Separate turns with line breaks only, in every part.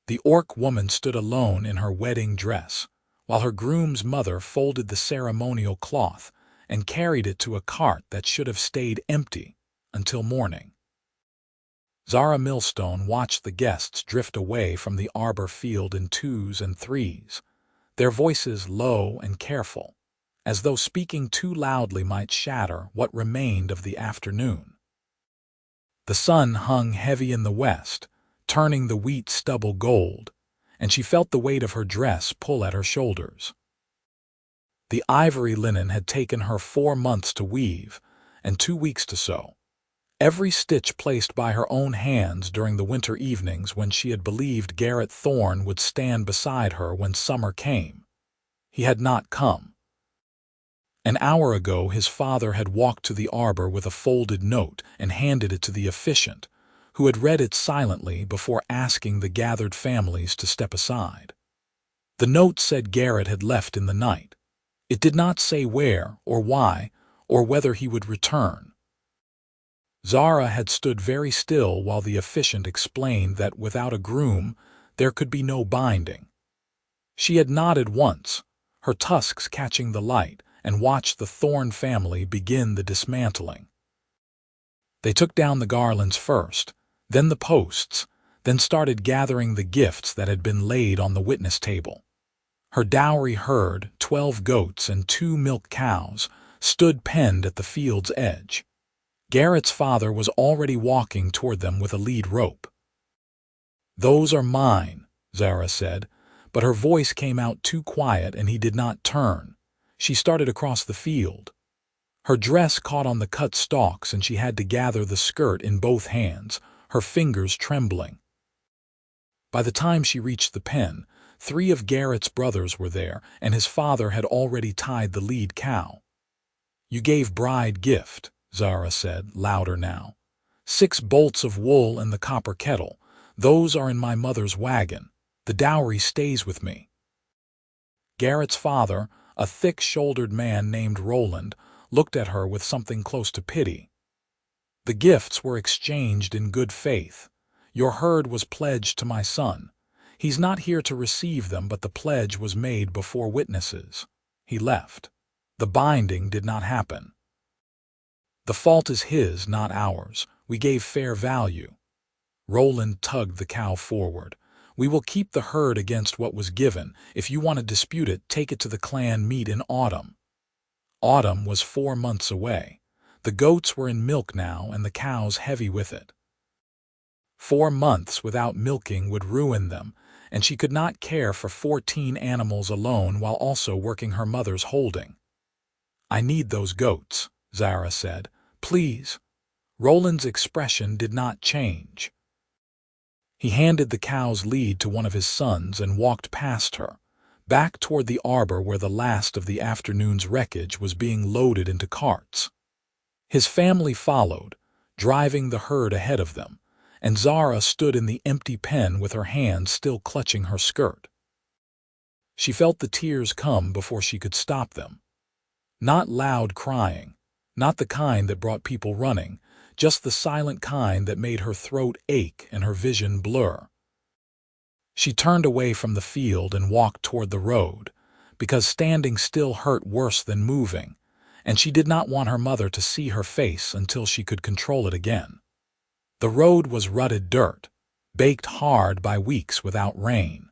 The orc woman stood alone in her wedding dress, while her groom's mother folded the ceremonial cloth and carried it to a cart that should have stayed empty until morning. Zara Millstone watched the guests drift away from the arbor field in twos and threes, their voices low and careful, as though speaking too loudly might shatter what remained of the afternoon. The sun hung heavy in the west, turning the wheat stubble gold, and she felt the weight of her dress pull at her shoulders. The ivory linen had taken her 4 months to weave and 2 weeks to sew, every stitch placed by her own hands during the winter evenings when she had believed Garrett Thorne would stand beside her when summer came. He had not come. An hour ago his father had walked to the arbor with a folded note and handed it to the officiant, who had read it silently before asking the gathered families to step aside. The note said Garrett had left in the night. It did not say where or why or whether he would return. Zara had stood very still while the officiant explained that without a groom there could be no binding. She had nodded once, her tusks catching the light, and watched the Thorne family begin the dismantling. They took down the garlands first, then the posts, then started gathering the gifts that had been laid on the witness table. Her dowry herd, 12 goats and 2 milk cows, stood penned at the field's edge. Garrett's father was already walking toward them with a lead rope. "Those are mine," Zara said, but her voice came out too quiet and he did not turn. She started across the field. Her dress caught on the cut stalks and she had to gather the skirt in both hands, her fingers trembling. By the time she reached the pen, 3 of Garrett's brothers were there, and his father had already tied the lead cow. "You gave bride gift," Zara said, louder now. 6 bolts of wool and the copper kettle. Those are in my mother's wagon. The dowry stays with me." Garrett's father, a thick-shouldered man named Roland, looked at her with something close to pity. "The gifts were exchanged in good faith. Your herd was pledged to my son. He's not here to receive them, but the pledge was made before witnesses. He left. The binding did not happen. The fault is his, not ours. We gave fair value." Roland tugged the cow forward. "We will keep the herd against what was given. If you want to dispute it, take it to the clan meet in autumn." Autumn was 4 months away. The goats were in milk now and the cows heavy with it. 4 months without milking would ruin them, and she could not care for 14 animals alone while also working her mother's holding. "I need those goats," Zara said. "Please." Roland's expression did not change. He handed the cow's lead to one of his sons and walked past her, back toward the arbor where the last of the afternoon's wreckage was being loaded into carts. His family followed, driving the herd ahead of them, and Zara stood in the empty pen with her hands still clutching her skirt. She felt the tears come before she could stop them. Not loud crying, not the kind that brought people running, just the silent kind that made her throat ache and her vision blur. She turned away from the field and walked toward the road, because standing still hurt worse than moving, and she did not want her mother to see her face until she could control it again. The road was rutted dirt, baked hard by weeks without rain.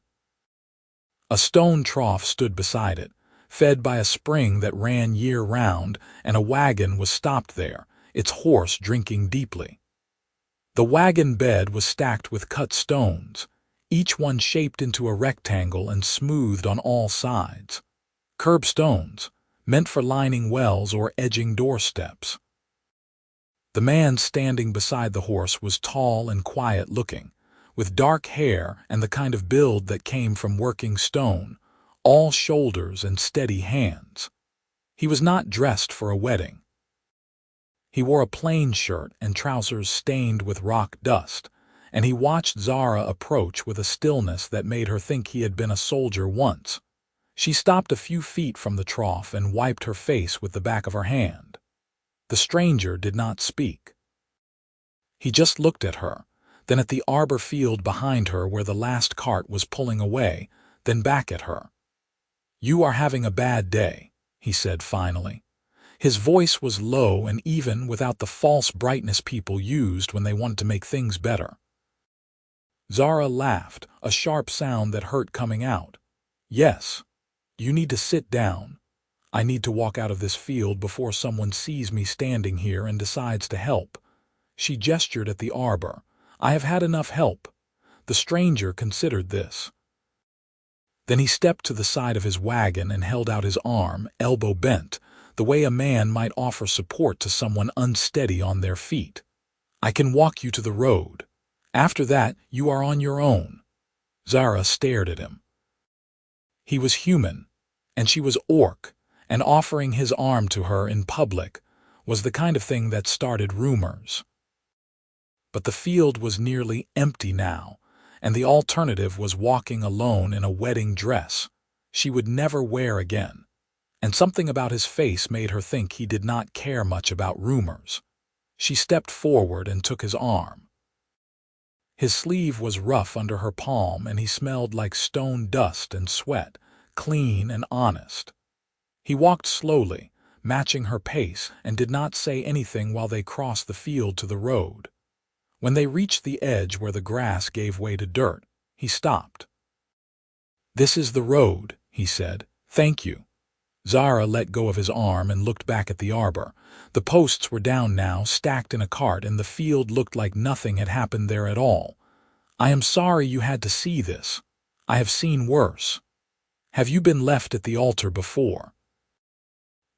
A stone trough stood beside it, fed by a spring that ran year-round, and a wagon was stopped there, its horse drinking deeply. The wagon bed was stacked with cut stones, each one shaped into a rectangle and smoothed on all sides. Curb stones, meant for lining wells or edging doorsteps. The man standing beside the horse was tall and quiet-looking, with dark hair and the kind of build that came from working stone, all shoulders and steady hands. He was not dressed for a wedding. He wore a plain shirt and trousers stained with rock dust, and he watched Zara approach with a stillness that made her think he had been a soldier once. She stopped a few feet from the trough and wiped her face with the back of her hand. The stranger did not speak. He just looked at her, then at the arbor field behind her where the last cart was pulling away, then back at her. "You are having a bad day," he said finally. His voice was low and even without the false brightness people used when they wanted to make things better. Zara laughed, a sharp sound that hurt coming out. "Yes. You need to sit down. I need to walk out of this field before someone sees me standing here and decides to help." She gestured at the arbor. "I have had enough help." The stranger considered this. Then he stepped to the side of his wagon and held out his arm, elbow bent, the way a man might offer support to someone unsteady on their feet. "I can walk you to the road. After that, you are on your own." Zara stared at him. He was human, and she was orc, and offering his arm to her in public was the kind of thing that started rumors. But the field was nearly empty now, and the alternative was walking alone in a wedding dress she would never wear again, and something about his face made her think he did not care much about rumors. She stepped forward and took his arm. His sleeve was rough under her palm, and he smelled like stone dust and sweat, clean and honest. He walked slowly, matching her pace, and did not say anything while they crossed the field to the road. When they reached the edge where the grass gave way to dirt, he stopped. "This is the road," he said. "Thank you." Zara let go of his arm and looked back at the arbor. The posts were down now, stacked in a cart, and the field looked like nothing had happened there at all. "I am sorry you had to see this. I have seen worse." "Have you been left at the altar before?"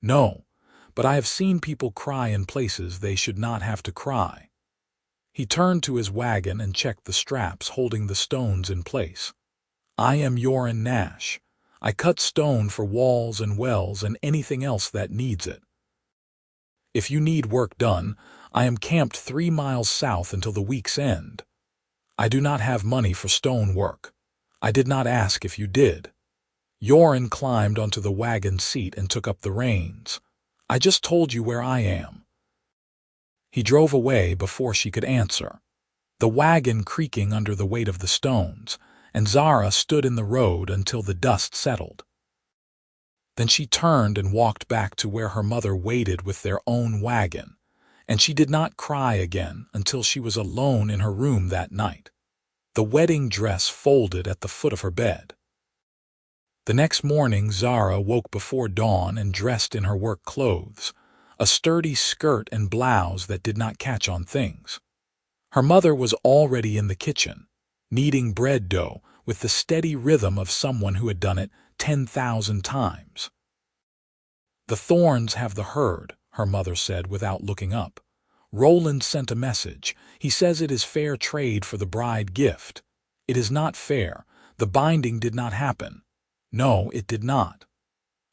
"No, but I have seen people cry in places they should not have to cry." He turned to his wagon and checked the straps holding the stones in place. "I am Yoren Nash. I cut stone for walls and wells and anything else that needs it. If you need work done, I am camped 3 miles south until the week's end. I do not have money for stone work. I did not ask if you did." Yoren climbed onto the wagon seat and took up the reins. "I just told you where I am." He drove away before she could answer, the wagon creaking under the weight of the stones, and Zara stood in the road until the dust settled. Then she turned and walked back to where her mother waited with their own wagon, and she did not cry again until she was alone in her room that night, the wedding dress folded at the foot of her bed. The next morning Zara woke before dawn and dressed in her work clothes, a sturdy skirt and blouse that did not catch on things. Her mother was already in the kitchen, kneading bread dough with the steady rhythm of someone who had done it 10,000 times. "The thorns have the herd," her mother said without looking up. "Roland sent a message. He says it is fair trade for the bride gift. It is not fair. The binding did not happen. No, it did not."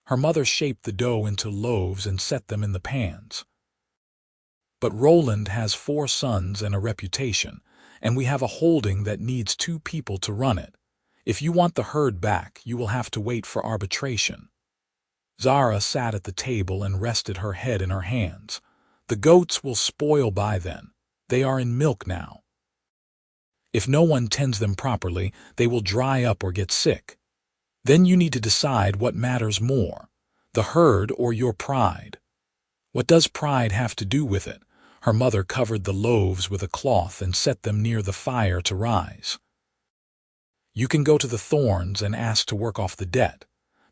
Her mother shaped the dough into loaves and set them in the pans. "But Roland has 4 sons and a reputation, and we have a holding that needs 2 people to run it. If you want the herd back, you will have to wait for arbitration." Zara sat at the table and rested her head in her hands. "The goats will spoil by then. They are in milk now. If no one tends them properly, they will dry up or get sick. Then you need to decide what matters more, the herd or your pride." "What does pride have to do with it?" Her mother covered the loaves with a cloth and set them near the fire to rise. "You can go to the Thorns and ask to work off the debt.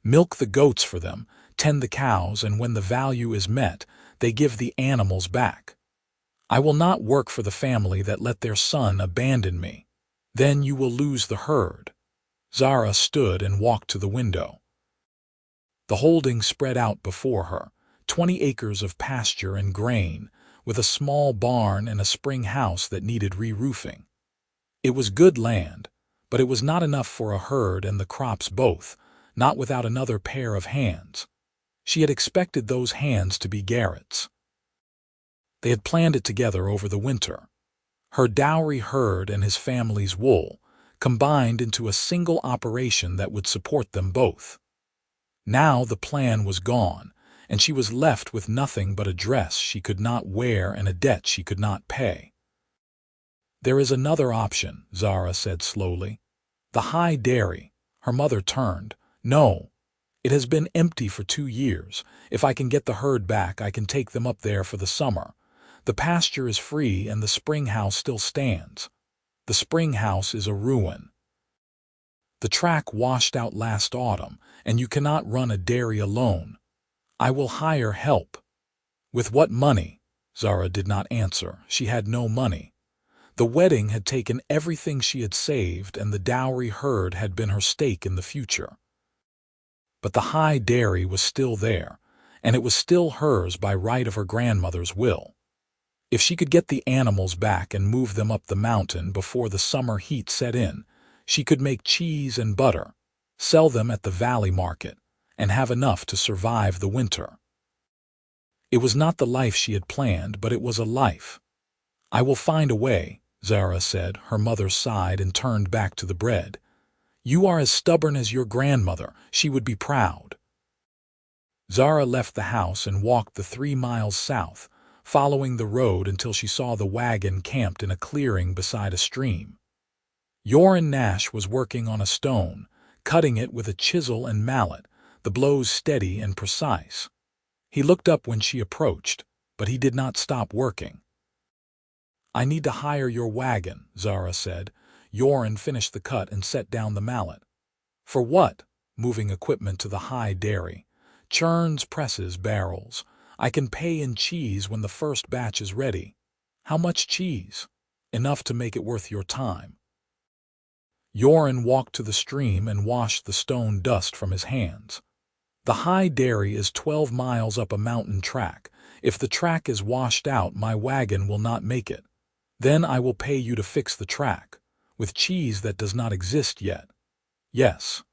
Milk the goats for them, tend the cows, and when the value is met, they give the animals back. I will not work for the family that let their son abandon me. Then you will lose the herd." Zara stood and walked to the window. The holding spread out before her, 20 acres of pasture and grain, with a small barn and a spring house that needed re-roofing. It was good land, but it was not enough for a herd and the crops both, not without another pair of hands. She had expected those hands to be Garrett's. They had planned it together over the winter. Her dowry herd and his family's wool, combined into a single operation that would support them both. Now the plan was gone, and she was left with nothing but a dress she could not wear and a debt she could not pay. "There is another option," Zara said slowly. "The high dairy." Her mother turned. "No. It has been empty for 2 years. If I can get the herd back, I can take them up there for the summer. The pasture is free and the spring house still stands. The spring house is a ruin. The track washed out last autumn, and you cannot run a dairy alone. I will hire help." "With what money?" Zara did not answer. She had no money. The wedding had taken everything she had saved, and the dowry herd had been her stake in the future. But the high dairy was still there, and it was still hers by right of her grandmother's will. If she could get the animals back and move them up the mountain before the summer heat set in, she could make cheese and butter, sell them at the valley market, and have enough to survive the winter. It was not the life she had planned, but it was a life. "I will find a way," Zara said. Her mother sighed and turned back to the bread. "You are as stubborn as your grandmother. She would be proud." Zara left the house and walked the 3 miles south, following the road until she saw the wagon camped in a clearing beside a stream. Yoren Nash was working on a stone, cutting it with a chisel and mallet, the blows steady and precise. He looked up when she approached, but he did not stop working. "I need to hire your wagon," Zara said. Yoren finished the cut and set down the mallet. "For what?" Moving equipment to the high dairy. "Churns, presses, barrels. I can pay in cheese when the first batch is ready." "How much cheese?" "Enough to make it worth your time." Yoren walked to the stream and washed the stone dust from his hands. "The high dairy is 12 miles up a mountain track. If the track is washed out, my wagon will not make it. Then I will pay you to fix the track, with cheese that does not exist yet." "Yes."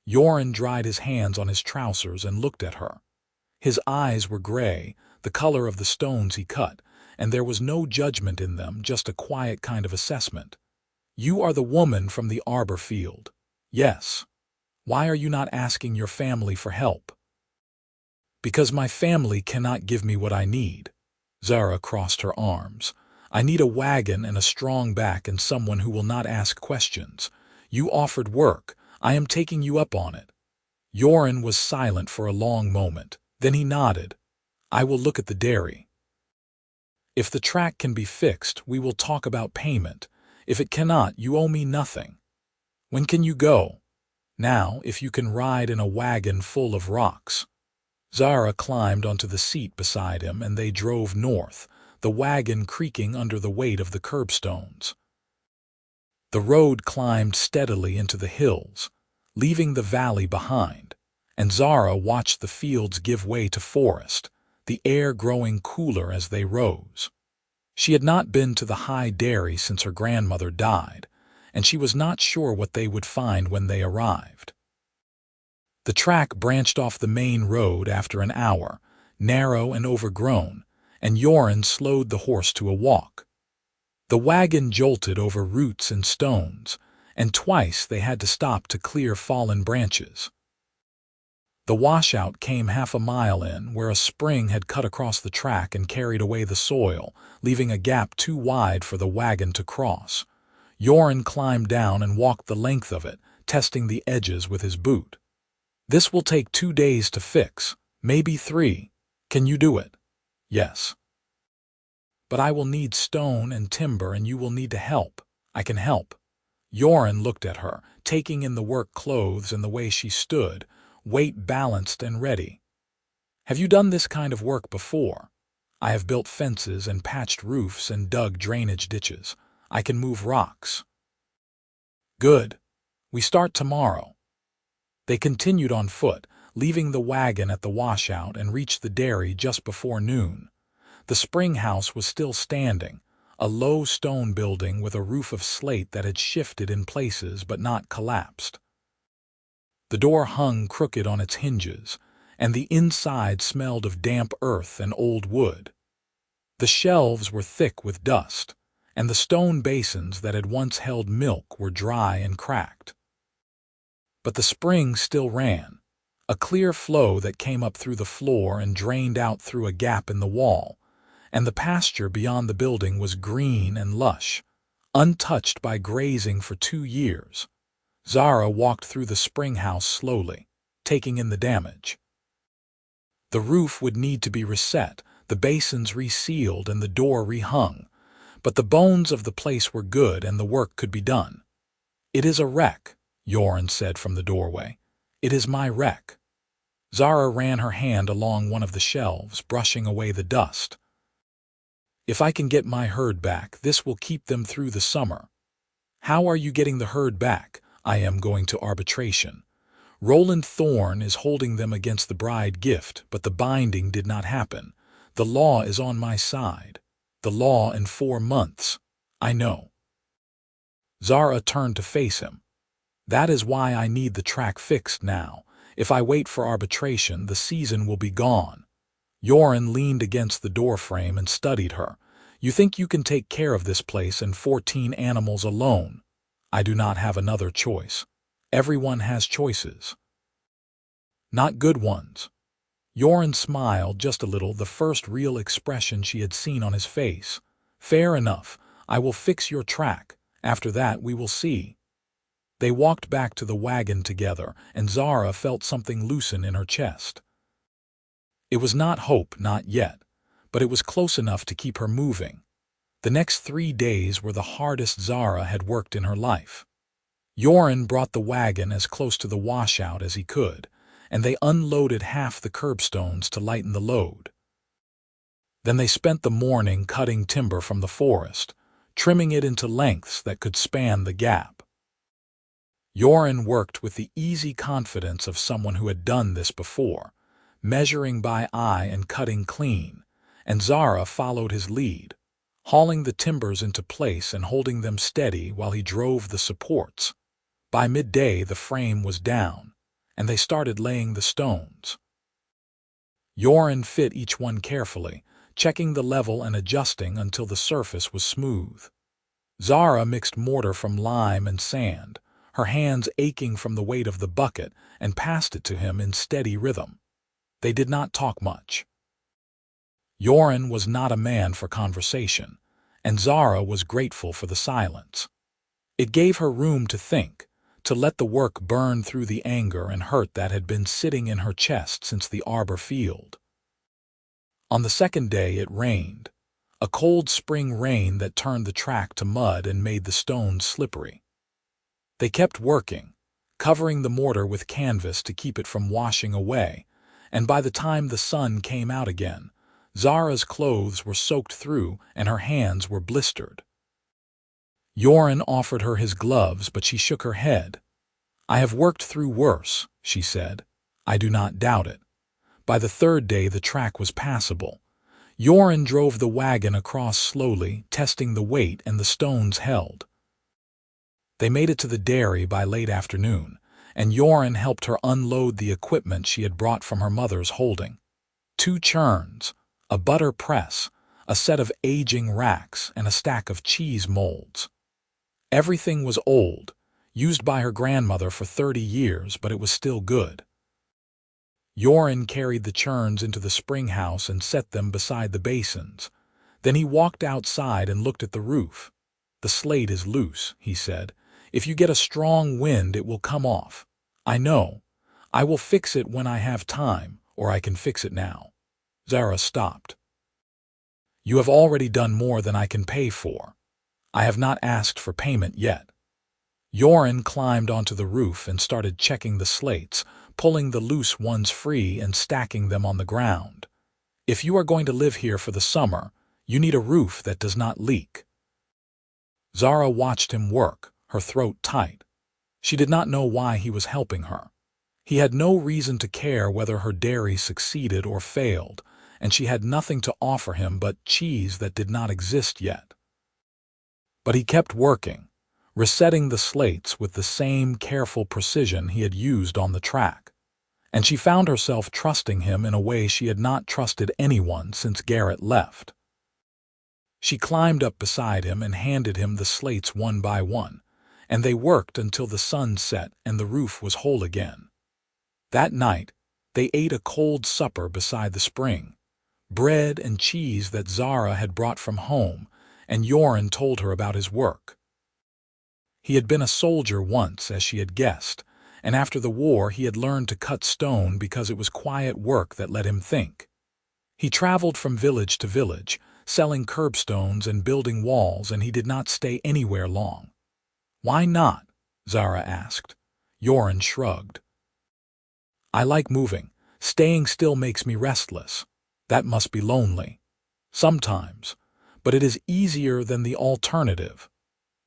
Yoren dried his hands on his trousers and looked at her. His eyes were gray, the color of the stones he cut, and there was no judgment in them, just a quiet kind of assessment. "You are the woman from the arbor field." "Yes." "Why are you not asking your family for help?" "Because my family cannot give me what I need." Zara crossed her arms. "I need a wagon and a strong back and someone who will not ask questions. You offered work. I am taking you up on it." Yoren was silent for a long moment. Then he nodded. "I will look at the dairy. If the track can be fixed, we will talk about payment. If it cannot, you owe me nothing." "When can you go?" "Now, if you can ride in a wagon full of rocks." Zara climbed onto the seat beside him and they drove north, the wagon creaking under the weight of the curbstones. The road climbed steadily into the hills, leaving the valley behind, and Zara watched the fields give way to forest, the air growing cooler as they rose. She had not been to the high dairy since her grandmother died, and she was not sure what they would find when they arrived. The track branched off the main road after an hour, narrow and overgrown, and Yoren slowed the horse to a walk. The wagon jolted over roots and stones, and twice they had to stop to clear fallen branches. The washout came half a mile in, where a spring had cut across the track and carried away the soil, leaving a gap too wide for the wagon to cross. Yoren climbed down and walked the length of it, testing the edges with his boot. "This will take 2 days to fix, maybe 3. Can you do it?" "Yes." "But I will need stone and timber and you will need to help." "I can help." Yoren looked at her, taking in the work clothes and the way she stood, weight balanced and ready. "Have you done this kind of work before?" "I have built fences and patched roofs and dug drainage ditches. I can move rocks." "Good. We start tomorrow." They continued on foot, leaving the wagon at the washout, and reached the dairy just before noon. The spring house was still standing, a low stone building with a roof of slate that had shifted in places but not collapsed. The door hung crooked on its hinges, and the inside smelled of damp earth and old wood. The shelves were thick with dust, and the stone basins that had once held milk were dry and cracked. But the spring still ran, a clear flow that came up through the floor and drained out through a gap in the wall, and the pasture beyond the building was green and lush, untouched by grazing for 2 years. Zara walked through the spring house slowly, taking in the damage. The roof would need to be reset, the basins resealed, and the door rehung, but the bones of the place were good and the work could be done. "It is a wreck," Yoren said from the doorway. "It is my wreck." Zara ran her hand along one of the shelves, brushing away the dust. "If I can get my herd back, this will keep them through the summer." "How are you getting the herd back?" "I am going to arbitration. Roland Thorne is holding them against the bride gift, but the binding did not happen. The law is on my side. The law in 4 months. I know." Zara turned to face him. "That is why I need the track fixed now. If I wait for arbitration, the season will be gone." Yoren leaned against the doorframe and studied her. "You think you can take care of this place and 14 animals alone? I do not have another choice. Everyone has choices. Not good ones." Yoren smiled just a little, the first real expression she had seen on his face. "Fair enough. I will fix your track. After that we will see." They walked back to the wagon together, and Zara felt something loosen in her chest. It was not hope, not yet, but it was close enough to keep her moving. The next 3 days were the hardest Zara had worked in her life. Yoren brought the wagon as close to the washout as he could, and they unloaded half the curbstones to lighten the load. Then they spent the morning cutting timber from the forest, trimming it into lengths that could span the gap. Yoren worked with the easy confidence of someone who had done this before, measuring by eye and cutting clean, and Zara followed his lead, hauling the timbers into place and holding them steady while he drove the supports. By midday the frame was down, and they started laying the stones. Yoren fit each one carefully, checking the level and adjusting until the surface was smooth. Zara mixed mortar from lime and sand, her hands aching from the weight of the bucket, and passed it to him in steady rhythm. They did not talk much. Yoren was not a man for conversation, and Zara was grateful for the silence. It gave her room to think, to let the work burn through the anger and hurt that had been sitting in her chest since the arbor field. On the second day it rained, a cold spring rain that turned the track to mud and made the stones slippery. They kept working, covering the mortar with canvas to keep it from washing away, and by the time the sun came out again, Zara's clothes were soaked through and her hands were blistered. Yoren offered her his gloves, but she shook her head. "I have worked through worse," she said. "I do not doubt it." By the 3rd day the track was passable. Yoren drove the wagon across slowly, testing the weight, and the stones held. They made it to the dairy by late afternoon, and Yoren helped her unload the equipment she had brought from her mother's holding. 2 churns, a butter press, a set of aging racks, and a stack of cheese molds. Everything was old, used by her grandmother for 30 years, but it was still good. Yoren carried the churns into the spring house and set them beside the basins. Then he walked outside and looked at the roof. "The slate is loose," he said. "If you get a strong wind, it will come off. I know. I will fix it when I have time, or I can fix it now." Zara stopped. "You have already done more than I can pay for. I have not asked for payment yet." Yoren climbed onto the roof and started checking the slates, pulling the loose ones free and stacking them on the ground. "If you are going to live here for the summer, you need a roof that does not leak." Zara watched him work, her throat tight. She did not know why he was helping her. He had no reason to care whether her dairy succeeded or failed, and she had nothing to offer him but cheese that did not exist yet. But he kept working, resetting the slates with the same careful precision he had used on the track, and she found herself trusting him in a way she had not trusted anyone since Garrett left. She climbed up beside him and handed him the slates one by one, and they worked until the sun set and the roof was whole again. That night, they ate a cold supper beside the spring, bread and cheese that Zara had brought from home, and Yoren told her about his work. He had been a soldier once, as she had guessed, and after the war he had learned to cut stone because it was quiet work that let him think. He traveled from village to village, selling curbstones and building walls, and he did not stay anywhere long. "Why not?" Zara asked. Yoren shrugged. "I like moving. Staying still makes me restless. That must be lonely. Sometimes. But it is easier than the alternative."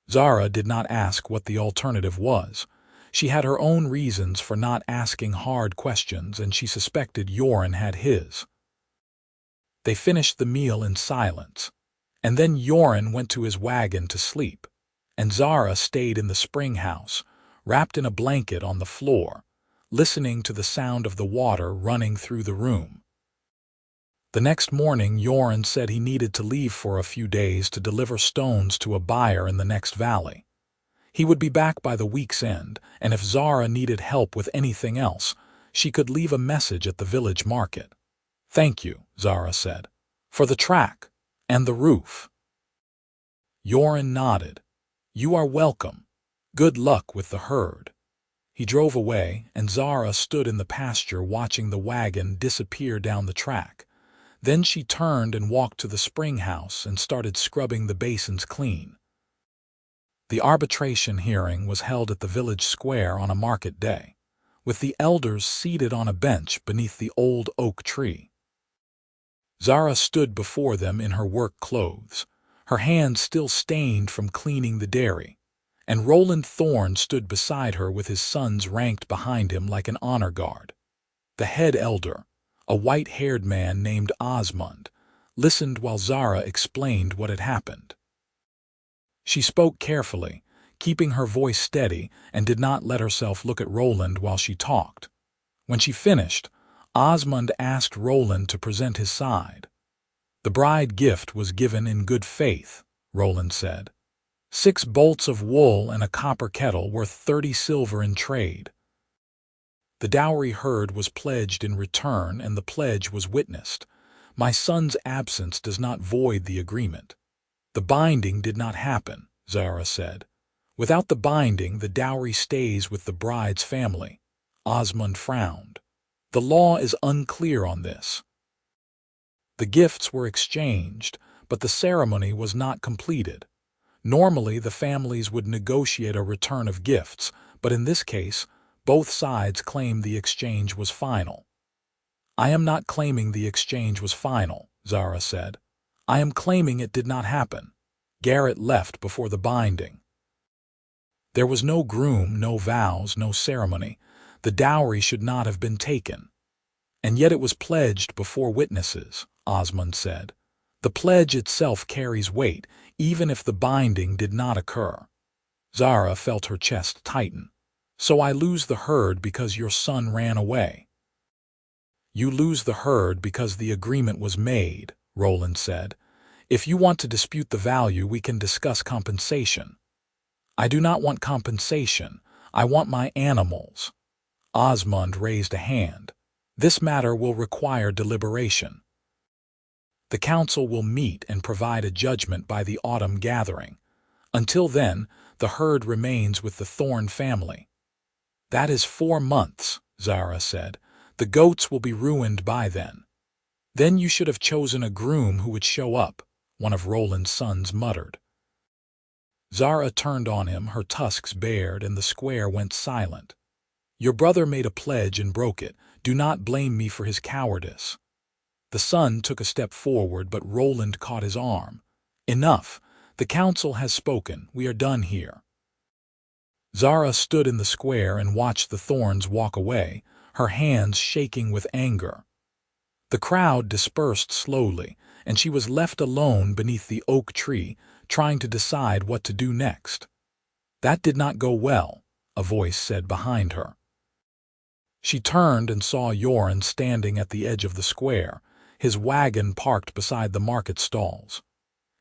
Zara did not ask what the alternative was. She had her own reasons for not asking hard questions, and she suspected Yoren had his. They finished the meal in silence, and then Yoren went to his wagon to sleep, and Zara stayed in the spring house, wrapped in a blanket on the floor, listening to the sound of the water running through the room. The next morning, Yoren said he needed to leave for a few days to deliver stones to a buyer in the next valley. He would be back by the week's end, and if Zara needed help with anything else, she could leave a message at the village market. "Thank you," Zara said, "for the track and the roof." Yoren nodded. "You are welcome. Good luck with the herd." He drove away, and Zara stood in the pasture watching the wagon disappear down the track. Then she turned and walked to the spring house and started scrubbing the basins clean. The arbitration hearing was held at the village square on a market day, with the elders seated on a bench beneath the old oak tree. Zara stood before them in her work clothes, her hands still stained from cleaning the dairy, and Roland Thorne stood beside her with his sons ranked behind him like an honor guard. The head elder, a white-haired man named Osmond, listened while Zara explained what had happened. She spoke carefully, keeping her voice steady, and did not let herself look at Roland while she talked. When she finished, Osmond asked Roland to present his side. "The bride gift was given in good faith," Roland said. 6 bolts of wool and a copper kettle worth 30 silver in trade. The dowry herd was pledged in return, and the pledge was witnessed. My son's absence does not void the agreement. The binding did not happen, Zara said. Without the binding, the dowry stays with the bride's family. Osmond frowned. The law is unclear on this. The gifts were exchanged, but the ceremony was not completed. Normally, the families would negotiate a return of gifts, but in this case, both sides claimed the exchange was final. "I am not claiming the exchange was final," Zara said. "I am claiming it did not happen. Garrett left before the binding." There was no groom, no vows, no ceremony. The dowry should not have been taken. "And yet it was pledged before witnesses," Osmond said. "The pledge itself carries weight, even if the binding did not occur." Zara felt her chest tighten. "So I lose the herd because your son ran away." "You lose the herd because the agreement was made," Roland said. "If you want to dispute the value, we can discuss compensation." "I do not want compensation. I want my animals." Osmond raised a hand. "This matter will require deliberation. The council will meet and provide a judgment by the autumn gathering. Until then, the herd remains with the Thorne family." "That is 4 months," Zara said. "The goats will be ruined by then." "Then you should have chosen a groom who would show up," one of Roland's sons muttered. Zara turned on him, her tusks bared, and the square went silent. "Your brother made a pledge and broke it. Do not blame me for his cowardice." The son took a step forward, but Roland caught his arm. "Enough. The council has spoken. We are done here." Zara stood in the square and watched the Thornes walk away, her hands shaking with anger. The crowd dispersed slowly, and she was left alone beneath the oak tree, trying to decide what to do next. "That did not go well," a voice said behind her. She turned and saw Yoren standing at the edge of the square, his wagon parked beside the market stalls.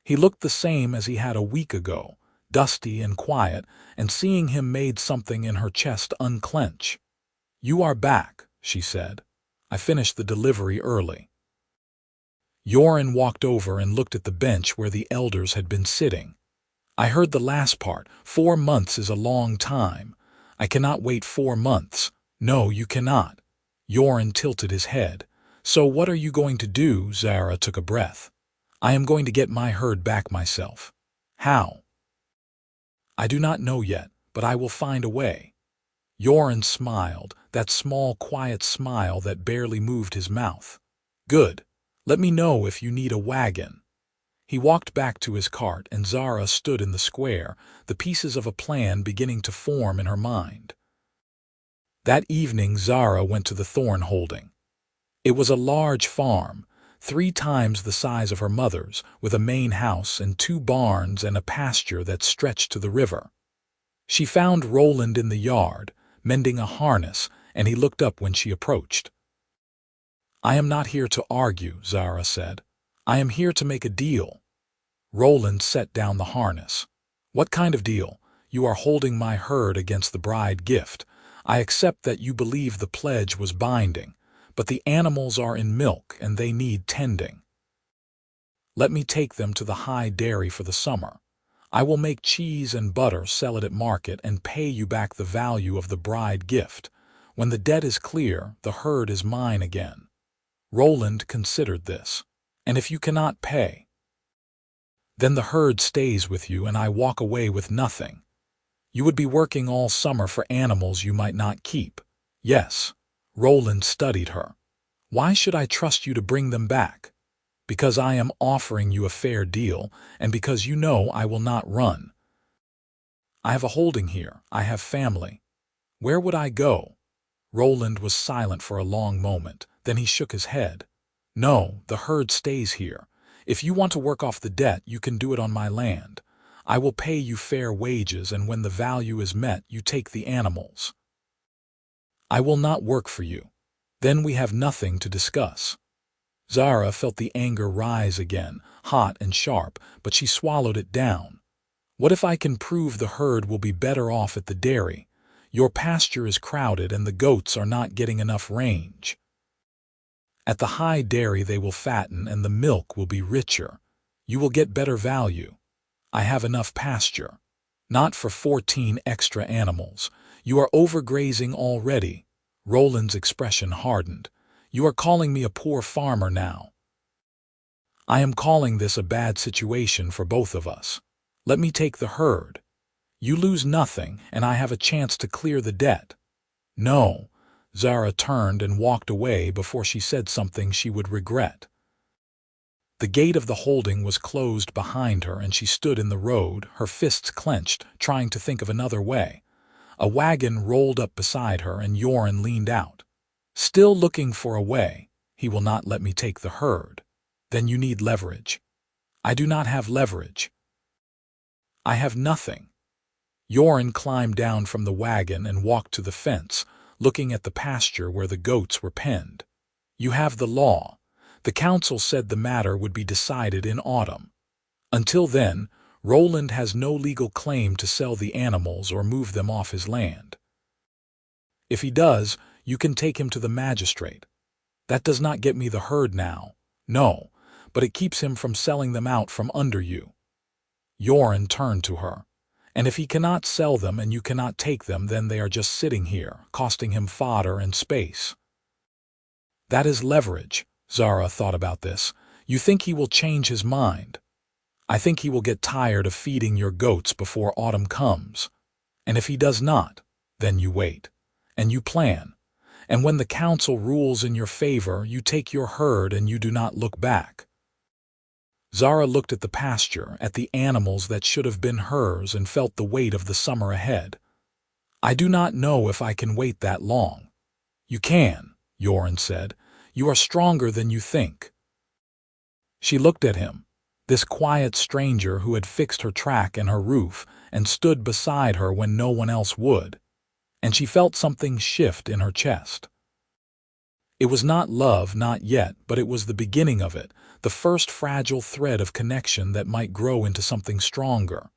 He looked the same as he had a week ago, dusty and quiet, and seeing him made something in her chest unclench. "You are back," she said. "I finished the delivery early." Yoren walked over and looked at the bench where the elders had been sitting. I heard the last part. 4 months is a long time. I cannot wait 4 months. No, you cannot. Yoren tilted his head. So what are you going to do? Zara took a breath. I am going to get my herd back myself. How? I do not know yet, but I will find a way. Yoren smiled, that small, quiet smile that barely moved his mouth. Good. Let me know if you need a wagon. He walked back to his cart, and Zara stood in the square, the pieces of a plan beginning to form in her mind. That evening Zara went to the thorn holding. It was a large farm, 3 times the size of her mother's, with a main house and 2 barns and a pasture that stretched to the river. She found Roland in the yard, mending a harness, and he looked up when she approached. I am not here to argue, Zara said. I am here to make a deal. Roland set down the harness. What kind of deal? You are holding my herd against the bride gift. I accept that you believe the pledge was binding, but the animals are in milk and they need tending. Let me take them to the high dairy for the summer. I will make cheese and butter, sell it at market, and pay you back the value of the bride gift. When the debt is clear, the herd is mine again. Roland considered this. And if you cannot pay, then the herd stays with you and I walk away with nothing. You would be working all summer for animals you might not keep. Yes. Roland studied her. Why should I trust you to bring them back? Because I am offering you a fair deal, and because you know I will not run. I have a holding here. I have family. Where would I go? Roland was silent for a long moment. Then he shook his head. No, the herd stays here. If you want to work off the debt, you can do it on my land. I will pay you fair wages, and when the value is met, you take the animals. I will not work for you. Then we have nothing to discuss. Zara felt the anger rise again, hot and sharp, but she swallowed it down. What if I can prove the herd will be better off at the dairy? Your pasture is crowded and the goats are not getting enough range. At the high dairy they will fatten and the milk will be richer. You will get better value. I have enough pasture. Not for 14 extra animals. You are overgrazing already. Roland's expression hardened. You are calling me a poor farmer now. I am calling this a bad situation for both of us. Let me take the herd. You lose nothing, and I have a chance to clear the debt. No. Zara turned and walked away before she said something she would regret. The gate of the holding was closed behind her, and she stood in the road, her fists clenched, trying to think of another way. A wagon rolled up beside her, and Yoren leaned out. Still looking for a way. He will not let me take the herd. Then you need leverage. I do not have leverage. I have nothing. Yoren climbed down from the wagon and walked to the fence, looking at the pasture where the goats were penned. You have the law. The council said the matter would be decided in autumn. Until then, Roland has no legal claim to sell the animals or move them off his land. If he does, you can take him to the magistrate. That does not get me the herd now. No, but it keeps him from selling them out from under you. Yoren turned to her. And if he cannot sell them and you cannot take them, then they are just sitting here, costing him fodder and space. That is leverage. Zara thought about this. You think he will change his mind? I think he will get tired of feeding your goats before autumn comes. And if he does not, then you wait. And you plan. And when the council rules in your favor, you take your herd and you do not look back. Zara looked at the pasture, at the animals that should have been hers, and felt the weight of the summer ahead. I do not know if I can wait that long. You can, Yoren said. You are stronger than you think. She looked at him, this quiet stranger who had fixed her track and her roof and stood beside her when no one else would, and she felt something shift in her chest. It was not love, not yet, but it was the beginning of it, the first fragile thread of connection that might grow into something stronger.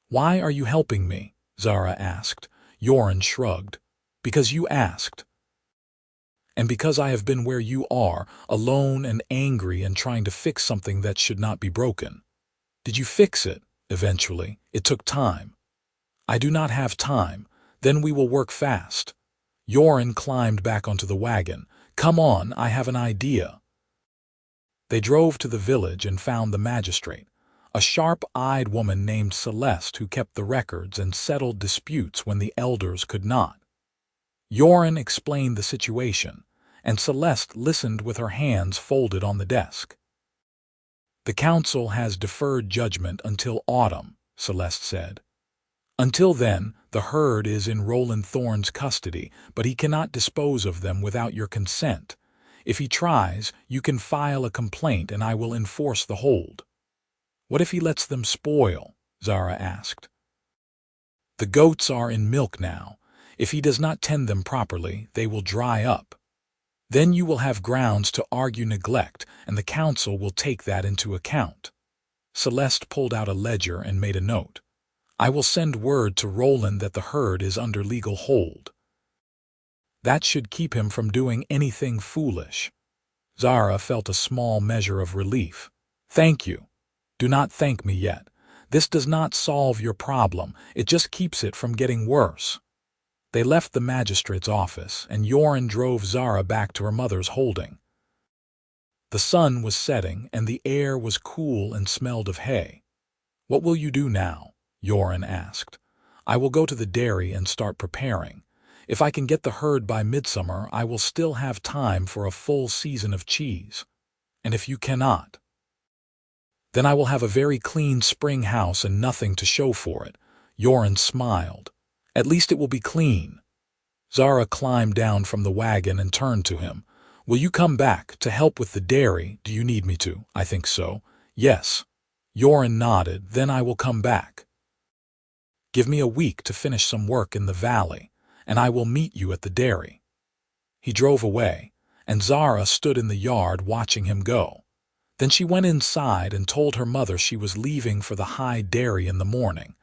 Why are you helping me? Zara asked. Yoren shrugged. Because you asked. And because I have been where you are, alone and angry and trying to fix something that should not be broken. Did you fix it? Eventually. It took time. I do not have time. Then we will work fast. Yoren climbed back onto the wagon. Come on, I have an idea. They drove to the village and found the magistrate, a sharp-eyed woman named Celeste who kept the records and settled disputes when the elders could not. Yoren explained the situation, and Celeste listened with her hands folded on the desk. The council has deferred judgment until autumn, Celeste said. Until then, the herd is in Roland Thorne's custody, but he cannot dispose of them without your consent. If he tries, you can file a complaint and I will enforce the hold. What if he lets them spoil? Zara asked. The goats are in milk now. If he does not tend them properly, they will dry up. Then you will have grounds to argue neglect, and the council will take that into account. Celeste pulled out a ledger and made a note. I will send word to Roland that the herd is under legal hold. That should keep him from doing anything foolish. Zara felt a small measure of relief. Thank you. Do not thank me yet. This does not solve your problem, it just keeps it from getting worse. They left the magistrate's office, and Yoren drove Zara back to her mother's holding. The sun was setting, and the air was cool and smelled of hay. What will you do now? Yoren asked. I will go to the dairy and start preparing. If I can get the herd by midsummer, I will still have time for a full season of cheese. And if you cannot, then I will have a very clean spring house and nothing to show for it. Yoren smiled. At least it will be clean. Zara climbed down from the wagon and turned to him. Will you come back to help with the dairy? Do you need me to? I think so. Yes. Yoren nodded. Then I will come back. Give me a week to finish some work in the valley, and I will meet you at the dairy. He drove away, and Zara stood in the yard watching him go. Then she went inside and told her mother she was leaving for the high dairy in the morning.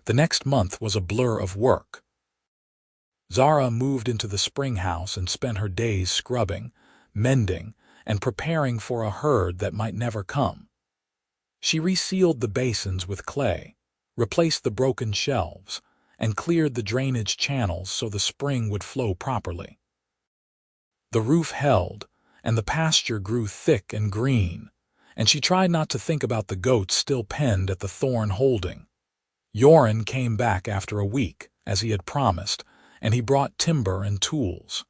The next month was a blur of work. Zara moved into the spring house and spent her days scrubbing, mending, and preparing for a herd that might never come. She resealed the basins with clay, replaced the broken shelves, and cleared the drainage channels so the spring would flow properly. The roof held, and the pasture grew thick and green, and she tried not to think about the goats still penned at the Thorne holding. Yoren came back after a week, as he had promised, and he brought timber and tools.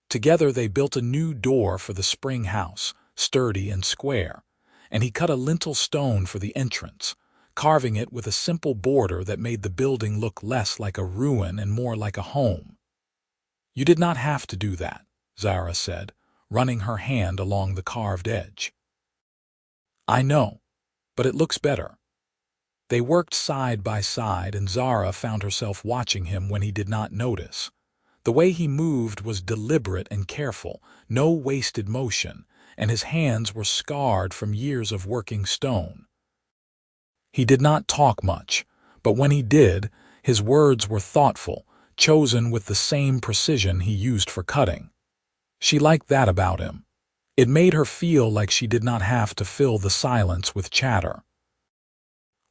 Together they built a new door for the spring house, sturdy and square, and he cut a lintel stone for the entrance, carving it with a simple border that made the building look less like a ruin and more like a home. You did not have to do that, Zara said, running her hand along the carved edge. I know, but it looks better. They worked side by side, and Zara found herself watching him when he did not notice. The way he moved was deliberate and careful, no wasted motion, and his hands were scarred from years of working stone. He did not talk much, but when he did, his words were thoughtful, chosen with the same precision he used for cutting. She liked that about him. It made her feel like she did not have to fill the silence with chatter.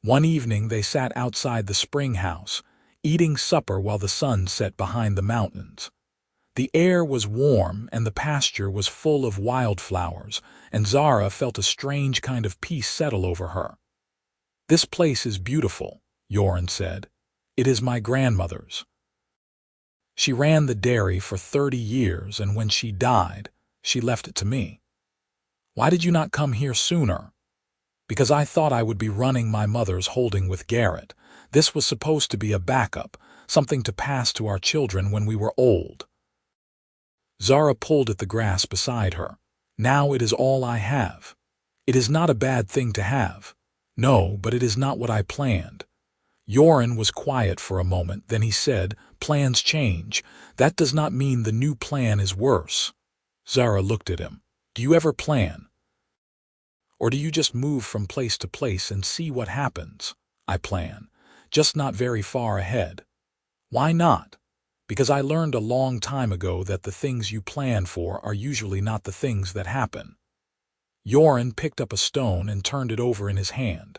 One evening they sat outside the spring house, eating supper while the sun set behind the mountains. The air was warm and the pasture was full of wildflowers, and Zara felt a strange kind of peace settle over her. This place is beautiful, Yoren said. It is my grandmother's. She ran the dairy for 30 years, and when she died, she left it to me. Why did you not come here sooner? Because I thought I would be running my mother's holding with Garrett. This was supposed to be a backup, something to pass to our children when we were old. Zara pulled at the grass beside her. Now it is all I have. It is not a bad thing to have. No, but it is not what I planned. Yoren was quiet for a moment, then he said, plans change. That does not mean the new plan is worse. Zara looked at him. Do you ever plan? Or do you just move from place to place and see what happens? I plan, just not very far ahead. Why not? Because I learned a long time ago that the things you plan for are usually not the things that happen. Yoren picked up a stone and turned it over in his hand.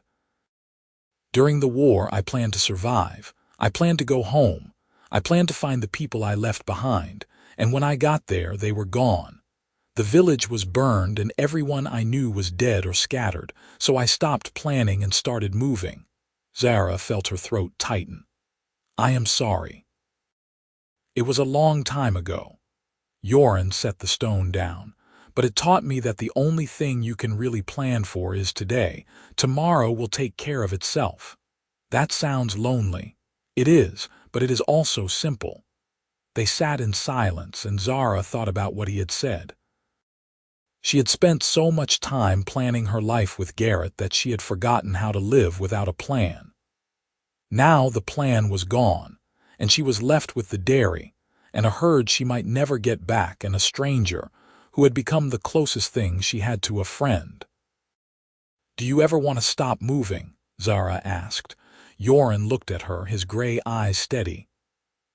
During the war, I planned to survive. I planned to go home. I planned to find the people I left behind, and when I got there, they were gone. The village was burned and everyone I knew was dead or scattered, so I stopped planning and started moving. Zara felt her throat tighten. I am sorry. It was a long time ago. Yoren set the stone down, but it taught me that the only thing you can really plan for is today. Tomorrow will take care of itself. That sounds lonely. It is, but it is also simple. They sat in silence, and Zara thought about what he had said. She had spent so much time planning her life with Garrett that she had forgotten how to live without a plan. Now the plan was gone, and she was left with the dairy, and a herd she might never get back, and a stranger who had become the closest thing she had to a friend. "Do you ever want to stop moving?" Zara asked. Yoren looked at her, his gray eyes steady.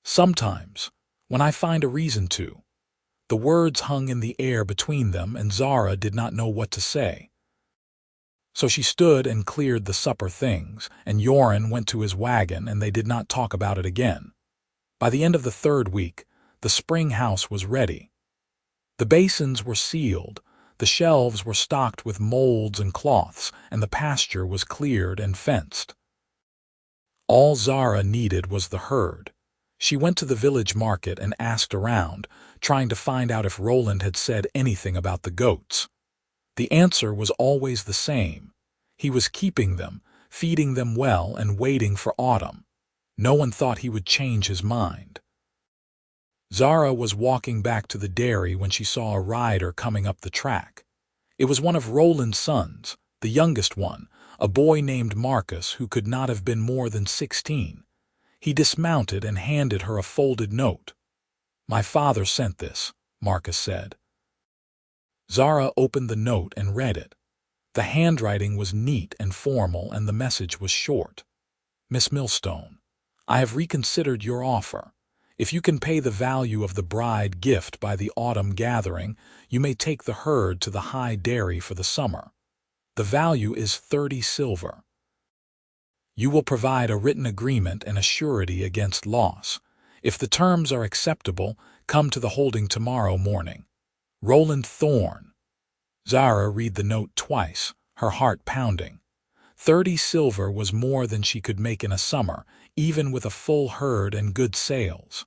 "Sometimes, when I find a reason to." The words hung in the air between them, and Zara did not know what to say. So she stood and cleared the supper things, and Yoren went to his wagon, and they did not talk about it again. By the end of the 3rd week, the spring house was ready. The basins were sealed, the shelves were stocked with molds and cloths, and the pasture was cleared and fenced. All Zara needed was the herd. She went to the village market and asked around, trying to find out if Roland had said anything about the goats. The answer was always the same. He was keeping them, feeding them well, and waiting for autumn. No one thought he would change his mind. Zara was walking back to the dairy when she saw a rider coming up the track. It was one of Roland's sons, the youngest one, a boy named Marcus who could not have been more than 16. He dismounted and handed her a folded note. "My father sent this," Marcus said. Zara opened the note and read it. The handwriting was neat and formal, and the message was short. "Miss Millstone, I have reconsidered your offer. If you can pay the value of the bride gift by the autumn gathering, you may take the herd to the high dairy for the summer. The value is 30 silver. You will provide a written agreement and a surety against loss. If the terms are acceptable, come to the holding tomorrow morning. Roland Thorne." Zara read the note twice, her heart pounding. 30 silver was more than she could make in a summer, even with a full herd and good sales.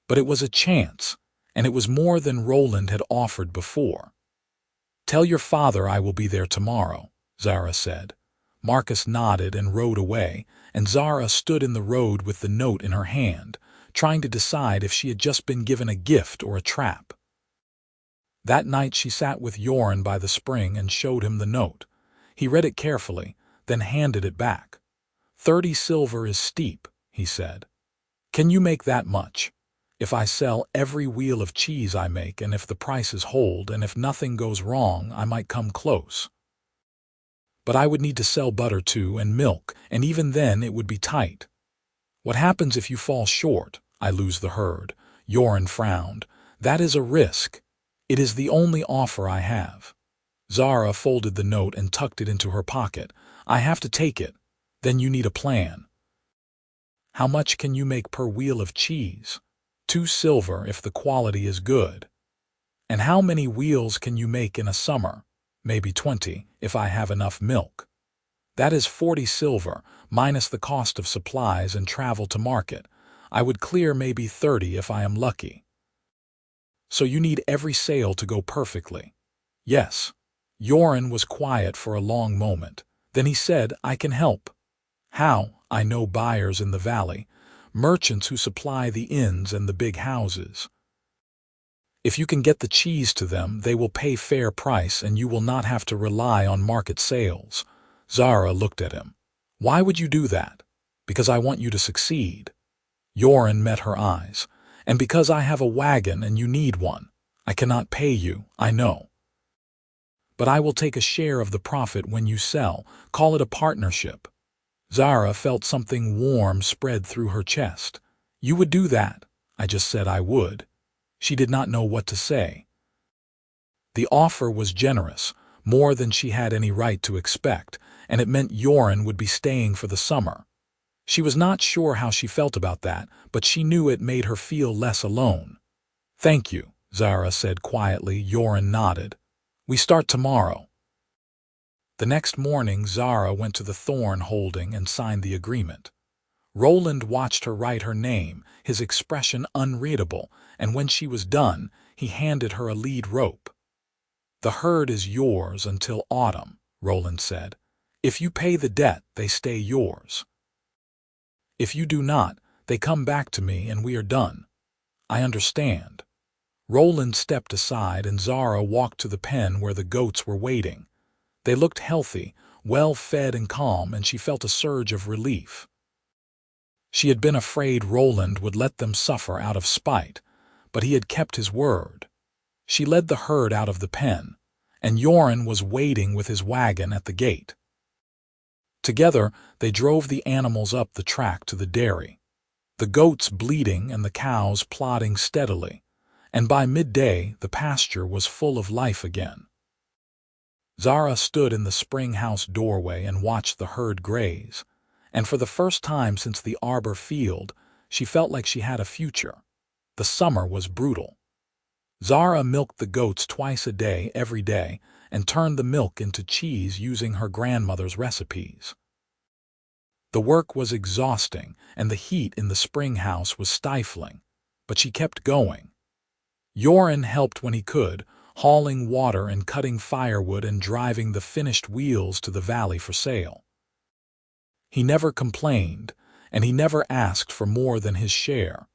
But it was a chance, and it was more than Roland had offered before. "Tell your father I will be there tomorrow," Zara said. Marcus nodded and rode away, and Zara stood in the road with the note in her hand, trying to decide if she had just been given a gift or a trap. That night she sat with Yoren by the spring and showed him the note. He read it carefully, then handed it back. 30 silver is steep," he said. "Can you make that much? If I sell every wheel of cheese I make, and if the prices hold, and if nothing goes wrong, I might come close. But I would need to sell butter too, and milk, and even then it would be tight. What happens if you fall short? I lose the herd." Yoren frowned. "That is a risk. It is the only offer I have." Zara folded the note and tucked it into her pocket. "I have to take it. Then you need a plan. How much can you make per wheel of cheese? 2 silver if the quality is good. And how many wheels can you make in a summer? Maybe 20, if I have enough milk. That is 40 silver, minus the cost of supplies and travel to market. I would clear maybe 30 if I am lucky. So you need every sale to go perfectly." "Yes." Yoren was quiet for a long moment. Then he said, "I can help." "How?" "I know buyers in the valley, merchants who supply the inns and the big houses. If you can get the cheese to them, they will pay fair price and you will not have to rely on market sales." Zara looked at him. "Why would you do that?" "Because I want you to succeed." Yoren met her eyes. "And because I have a wagon and you need one. I cannot pay you, I know. But I will take a share of the profit when you sell. Call it a partnership." Zara felt something warm spread through her chest. You would do that. I just said I would. She did not know what to say. The offer was generous, more than she had any right to expect, and it meant Yoren would be staying for the summer. She was not sure how she felt about that, but she knew it made her feel less alone. Thank you, Zara said quietly. Yoren nodded. We start tomorrow. The next morning, Zara went to the thorn holding and signed the agreement. Roland watched her write her name, his expression unreadable, and when she was done, he handed her a lead rope. The herd is yours until autumn, Roland said. If you pay the debt, they stay yours. If you do not, they come back to me and we are done. I understand. Roland stepped aside and Zara walked to the pen where the goats were waiting. They looked healthy, well-fed and calm, and she felt a surge of relief. She had been afraid Roland would let them suffer out of spite, but he had kept his word. She led the herd out of the pen, and Yoren was waiting with his wagon at the gate. Together, they drove the animals up the track to the dairy, the goats bleating and the cows plodding steadily, and by midday the pasture was full of life again. Zara stood in the spring house doorway and watched the herd graze, and for the first time since the arbor field, she felt like she had a future. The summer was brutal. Zara milked the goats twice a day every day and turned the milk into cheese using her grandmother's recipes. The work was exhausting and the heat in the spring house was stifling, but she kept going. Yoren helped when he could, hauling water and cutting firewood and driving the finished wheels to the valley for sale. He never complained, and he never asked for more than his share,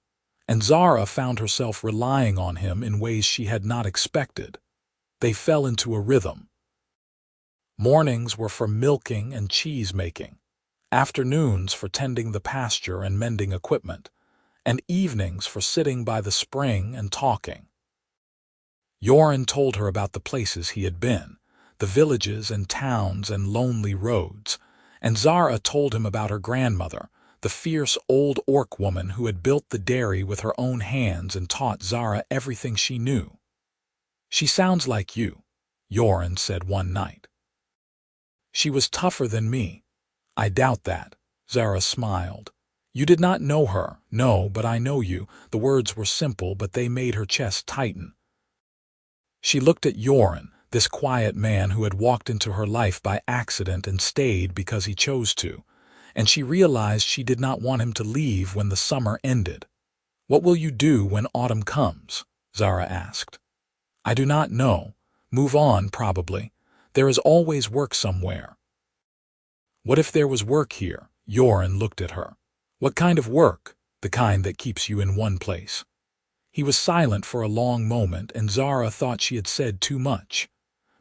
and Zara found herself relying on him in ways she had not expected. They fell into a rhythm. Mornings were for milking and cheese-making, afternoons for tending the pasture and mending equipment, and evenings for sitting by the spring and talking. Yoren told her about the places he had been, the villages and towns and lonely roads, and Zara told him about her grandmother, the fierce old orc woman who had built the dairy with her own hands and taught Zara everything she knew. She sounds like you, Yoren said one night. She was tougher than me. I doubt that, Zara smiled. You did not know her, no, but I know you. The words were simple, but they made her chest tighten. She looked at Yoren, this quiet man who had walked into her life by accident and stayed because he chose to, and she realized she did not want him to leave when the summer ended. What will you do when autumn comes? Zara asked. I do not know. Move on, probably. There is always work somewhere. What if there was work here? Yoren looked at her. What kind of work? The kind that keeps you in one place. He was silent for a long moment, and Zara thought she had said too much.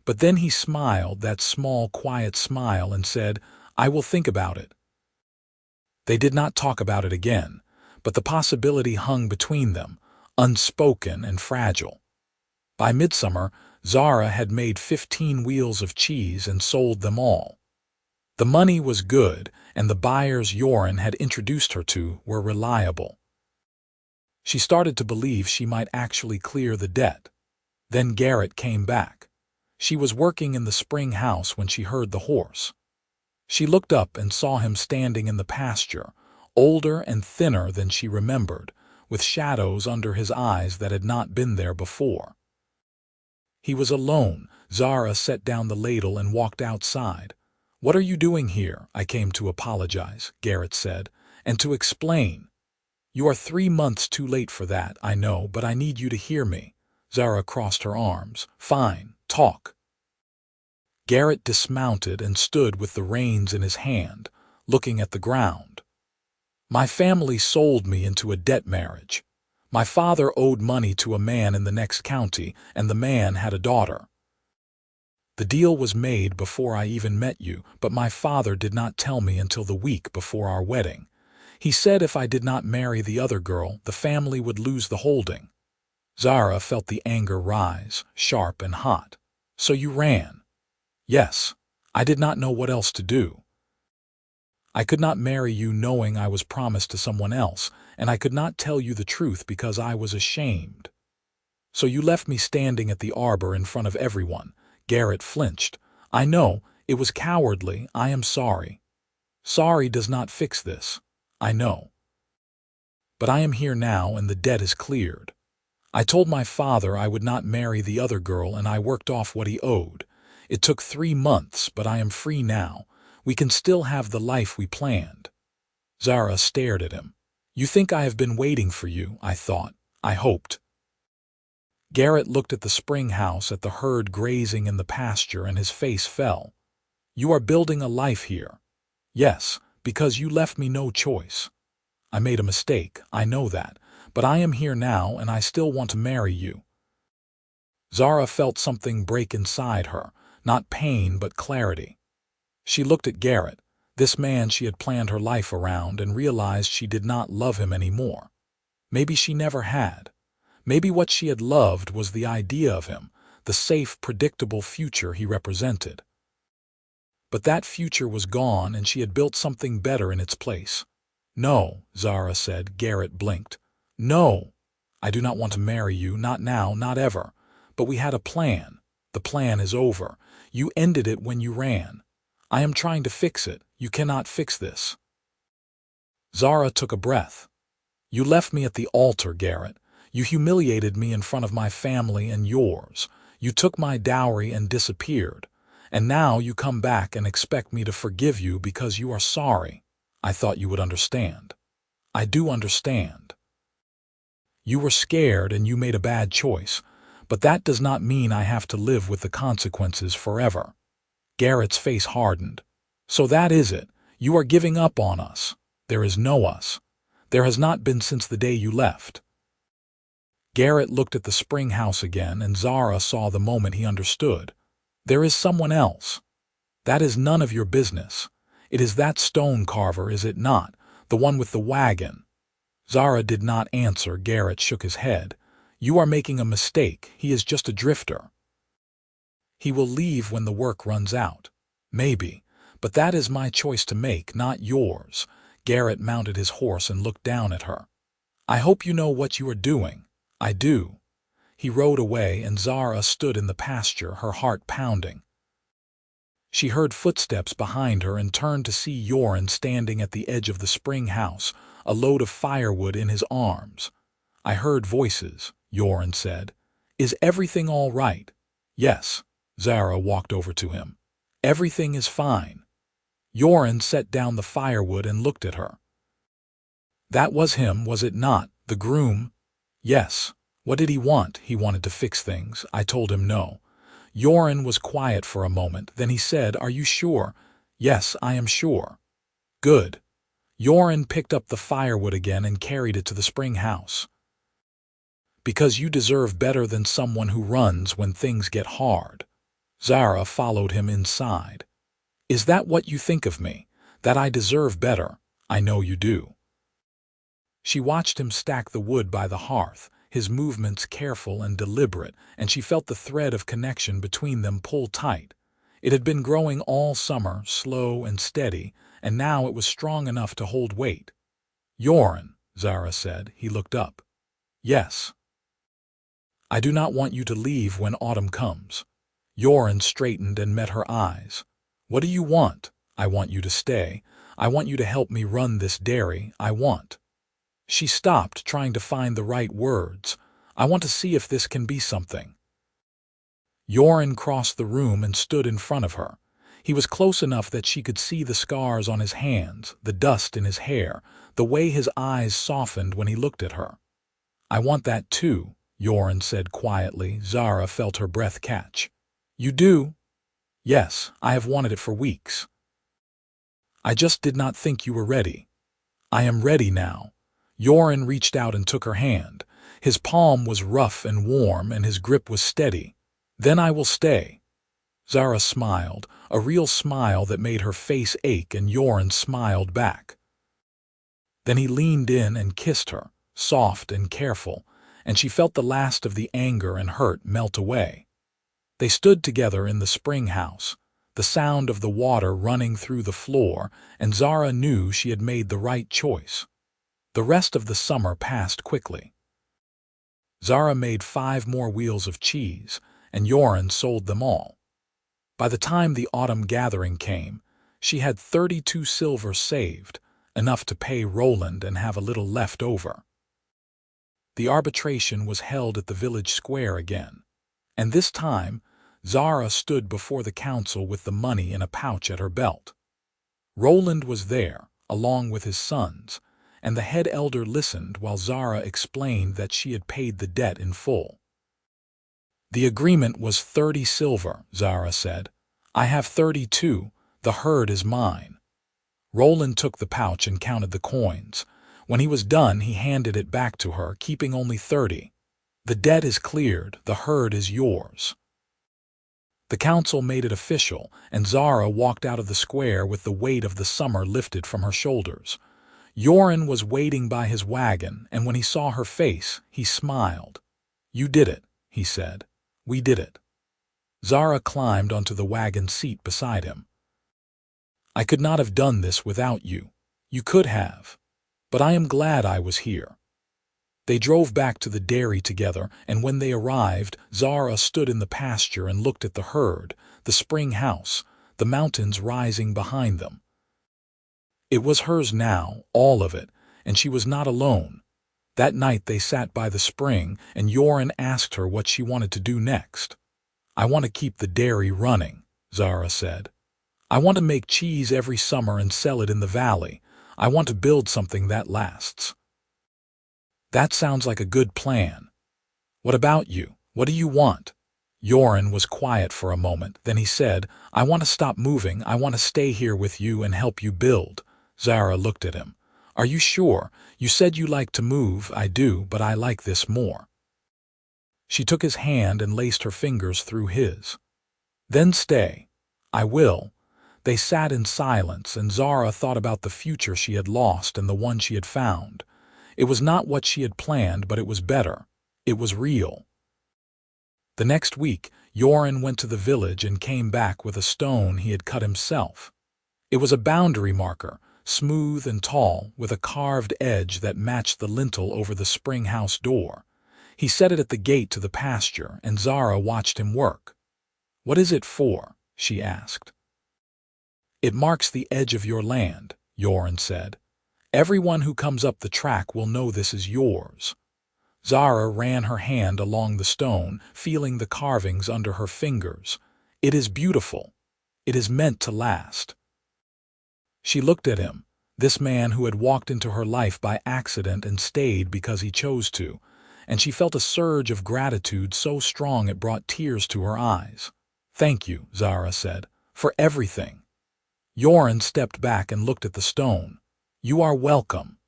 But then he smiled, that small, quiet smile, and said, I will think about it. They did not talk about it again, but the possibility hung between them, unspoken and fragile. By midsummer, Zara had made 15 wheels of cheese and sold them all. The money was good, and the buyers Yoren had introduced her to were reliable. She started to believe she might actually clear the debt. Then Garrett came back. She was working in the spring house when she heard the horse. She looked up and saw him standing in the pasture, older and thinner than she remembered, with shadows under his eyes that had not been there before. He was alone. Zara set down the ladle and walked outside. What are you doing here? I came to apologize, Garrett said, and to explain. You are 3 months too late for that, I know, but I need you to hear me. Zara crossed her arms. Fine, talk. Garrett dismounted and stood with the reins in his hand, looking at the ground. My family sold me into a debt marriage. My father owed money to a man in the next county, and the man had a daughter. The deal was made before I even met you, but my father did not tell me until the week before our wedding. He said if I did not marry the other girl, the family would lose the holding. Zara felt the anger rise, sharp and hot. So you ran? Yes. I did not know what else to do. I could not marry you knowing I was promised to someone else, and I could not tell you the truth because I was ashamed. So you left me standing at the arbor in front of everyone." Garrett flinched. "I know, it was cowardly. I am sorry. Sorry does not fix this. I know. But I am here now and the debt is cleared. I told my father I would not marry the other girl and I worked off what he owed. It took 3 months, but I am free now. We can still have the life we planned." Zara stared at him. "You think I have been waiting for you," I thought. "I hoped." Garrett looked at the spring house, at the herd grazing in the pasture, and his face fell. "You are building a life here." "Yes, because you left me no choice. I made a mistake, I know that, but I am here now and I still want to marry you." Zara felt something break inside her, not pain but clarity. She looked at Garrett, this man she had planned her life around, and realized she did not love him anymore. Maybe she never had. Maybe what she had loved was the idea of him, the safe, predictable future he represented. But that future was gone and she had built something better in its place. "No," Zara said. Garrett blinked. "No, I do not want to marry you, not now, not ever. But we had a plan. The plan is over. You ended it when you ran. I am trying to fix it. You cannot fix this." Zara took a breath. "You left me at the altar, Garrett. You humiliated me in front of my family and yours. You took my dowry and disappeared. And now you come back and expect me to forgive you because you are sorry. I thought you would understand. I do understand. You were scared and you made a bad choice, but that does not mean I have to live with the consequences forever." Garrett's face hardened. "So that is it. You are giving up on us. There is no us. There has not been since the day you left." Garrett looked at the spring house again, and Zara saw the moment he understood. "There is someone else. That is none of your business. It is that stone carver, is it not? The one with the wagon." Zara did not answer. Garrett shook his head. "You are making a mistake. He is just a drifter. He will leave when the work runs out. Maybe. But that is my choice to make, not yours." Garrett mounted his horse and looked down at her. "I hope you know what you are doing." "I do." He rode away and Zara stood in the pasture, her heart pounding. She heard footsteps behind her and turned to see Yoren standing at the edge of the spring house, a load of firewood in his arms. "I heard voices," Yoren said. "Is everything all right?" "Yes." Zara walked over to him. "Everything is fine." Yoren set down the firewood and looked at her. "That was him, was it not? The groom?" "Yes." "What did he want?" "He wanted to fix things. I told him no." Yoren was quiet for a moment, then he said, "Are you sure?" "Yes, I am sure." "Good." Yoren picked up the firewood again and carried it to the spring house. "Because you deserve better than someone who runs when things get hard." Zara followed him inside. "Is that what you think of me? That I deserve better? I know you do." She watched him stack the wood by the hearth, his movements careful and deliberate, and she felt the thread of connection between them pull tight. It had been growing all summer, slow and steady, and now it was strong enough to hold weight. "Yoren," Zara said. He looked up. "Yes." "I do not want you to leave when autumn comes." Yoren straightened and met her eyes. "What do you want?" "I want you to stay. I want you to help me run this dairy. I want—" She stopped, trying to find the right words. "I want to see if this can be something." Yoren crossed the room and stood in front of her. He was close enough that she could see the scars on his hands, the dust in his hair, the way his eyes softened when he looked at her. "I want that too," Yoren said quietly. Zara felt her breath catch. "You do?" "Yes, I have wanted it for weeks. I just did not think you were ready." "I am ready now." Yoren reached out and took her hand. His palm was rough and warm, and his grip was steady. "Then I will stay." Zara smiled, a real smile that made her face ache, and Yoren smiled back. Then he leaned in and kissed her, soft and careful, and she felt the last of the anger and hurt melt away. They stood together in the spring house, the sound of the water running through the floor, and Zara knew she had made the right choice. The rest of the summer passed quickly. Zara made 5 more wheels of cheese, and Yoren sold them all. By the time the autumn gathering came, she had 32 silver saved, enough to pay Roland and have a little left over. The arbitration was held at the village square again, and this time Zara stood before the council with the money in a pouch at her belt. Roland was there, along with his sons, and the head elder listened while Zara explained that she had paid the debt in full. The agreement was 30 silver, Zara said. I have 32, the herd is mine. Roland took the pouch and counted the coins. When he was done, he handed it back to her, keeping only 30. The debt is cleared, the herd is yours. The council made it official, and Zara walked out of the square with the weight of the summer lifted from her shoulders. Yoren was waiting by his wagon, and when he saw her face, he smiled. You did it, he said. We did it. Zara climbed onto the wagon seat beside him. I could not have done this without you. You could have. But I am glad I was here. They drove back to the dairy together, and when they arrived, Zara stood in the pasture and looked at the herd, the spring house, the mountains rising behind them. It was hers now, all of it, and she was not alone. That night they sat by the spring, and Yoren asked her what she wanted to do next. I want to keep the dairy running, Zara said. I want to make cheese every summer and sell it in the valley. I want to build something that lasts. That sounds like a good plan. What about you? What do you want? Yoren was quiet for a moment, then he said, I want to stop moving. I want to stay here with you and help you build. Zara looked at him. Are you sure? You said you like to move. I do, but I like this more. She took his hand and laced her fingers through his. Then stay. I will. They sat in silence, and Zara thought about the future she had lost and the one she had found. It was not what she had planned, but it was better. It was real. The next week, Yoren went to the village and came back with a stone he had cut himself. It was a boundary marker, smooth and tall, with a carved edge that matched the lintel over the spring house door. He set it at the gate to the pasture, and Zara watched him work. What is it for? She asked. It marks the edge of your land, Yoren said. Everyone who comes up the track will know this is yours. Zara ran her hand along the stone, feeling the carvings under her fingers. It is beautiful. It is meant to last. She looked at him, this man who had walked into her life by accident and stayed because he chose to, and she felt a surge of gratitude so strong it brought tears to her eyes. Thank you, Zara said, for everything. Yoren stepped back and looked at the stone. You are welcome.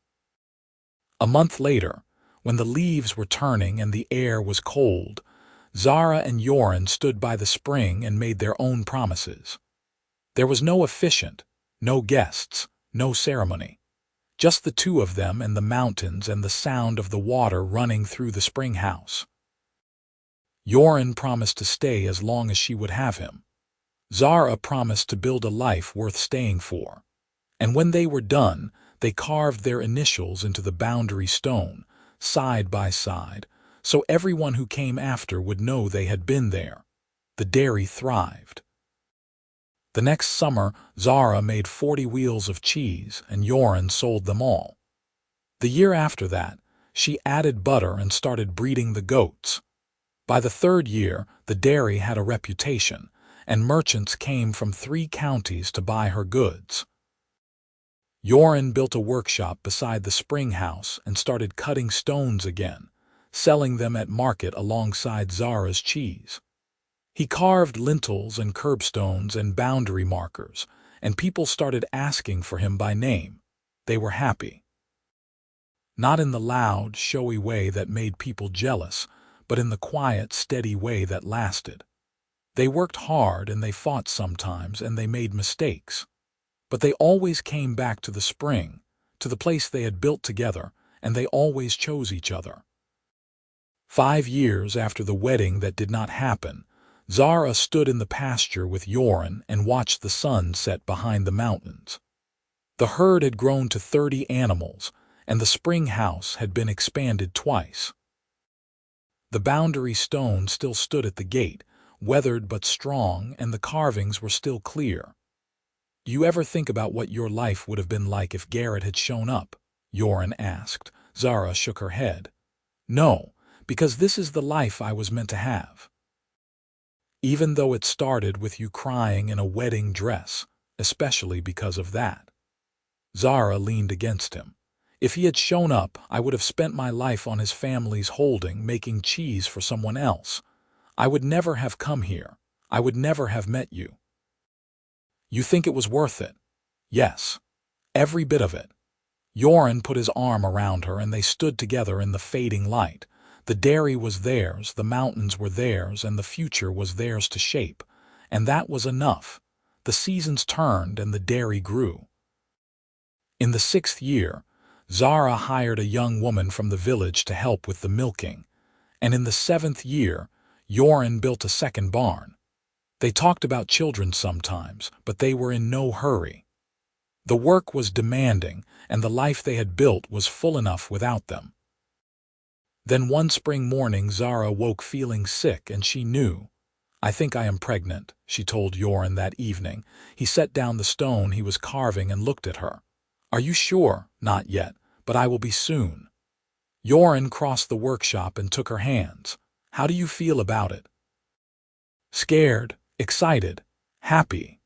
A month later, when the leaves were turning and the air was cold, Zara and Yoren stood by the spring and made their own promises. There was no officiant, no guests, no ceremony. Just the two of them and the mountains and the sound of the water running through the spring house. Yoren promised to stay as long as she would have him. Zara promised to build a life worth staying for. And when they were done, they carved their initials into the boundary stone, side by side, so everyone who came after would know they had been there. The dairy thrived. The next summer, Zara made 40 wheels of cheese, and Yoren sold them all. The year after that, she added butter and started breeding the goats. By the 3rd year, the dairy had a reputation, and merchants came from 3 counties to buy her goods. Yoren built a workshop beside the spring house and started cutting stones again, selling them at market alongside Zara's cheese. He carved lintels and curbstones and boundary markers, and people started asking for him by name. They were happy. Not in the loud, showy way that made people jealous, but in the quiet, steady way that lasted. They worked hard and they fought sometimes and they made mistakes. But they always came back to the spring, to the place they had built together, and they always chose each other. 5 years after the wedding that did not happen, Zara stood in the pasture with Yoren and watched the sun set behind the mountains. The herd had grown to 30 animals, and the spring house had been expanded twice. The boundary stone still stood at the gate, weathered but strong, and the carvings were still clear. "Do you ever think about what your life would have been like if Garrett had shown up?" Yoren asked. Zara shook her head. "No, because this is the life I was meant to have. Even though it started with you crying in a wedding dress, especially because of that." Zara leaned against him. "If he had shown up, I would have spent my life on his family's holding, making cheese for someone else. I would never have come here. I would never have met you." "You think it was worth it?" "Yes. Every bit of it." Yoren put his arm around her and they stood together in the fading light. The dairy was theirs, the mountains were theirs, and the future was theirs to shape. And that was enough. The seasons turned and the dairy grew. In the 6th year, Zara hired a young woman from the village to help with the milking. And in the 7th year, Yoren built a second barn. They talked about children sometimes, but they were in no hurry. The work was demanding, and the life they had built was full enough without them. Then one spring morning Zara woke feeling sick, and she knew. "I think I am pregnant," she told Yoren that evening. He set down the stone he was carving and looked at her. "Are you sure?" "Not yet, but I will be soon." Yoren crossed the workshop and took her hands. "How do you feel about it?" "Scared, excited, happy."